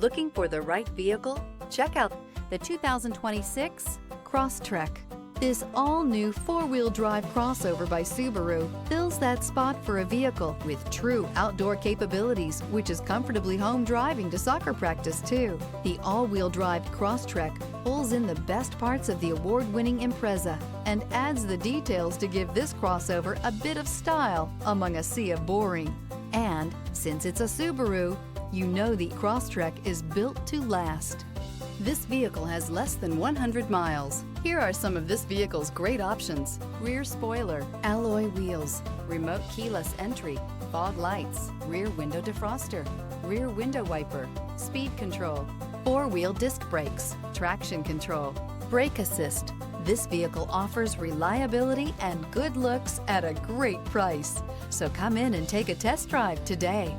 Looking for the right vehicle? Check out the 2026 Crosstrek. This all-new four-wheel drive crossover by Subaru fills that spot for a vehicle with true outdoor capabilities, which is comfortably home driving to soccer practice too. The all-wheel drive Crosstrek pulls in the best parts of the award-winning Impreza and adds the details to give this crossover a bit of style among a sea of boring. And since it's a Subaru, you know the Crosstrek is built to last. This vehicle has less than 100 miles. Here are some of this vehicle's great options: rear spoiler, alloy wheels, remote keyless entry, fog lights, rear window defroster, rear window wiper, speed control, four-wheel disc brakes, traction control, brake assist. This vehicle offers reliability and good looks at a great price. So come in and take a test drive today.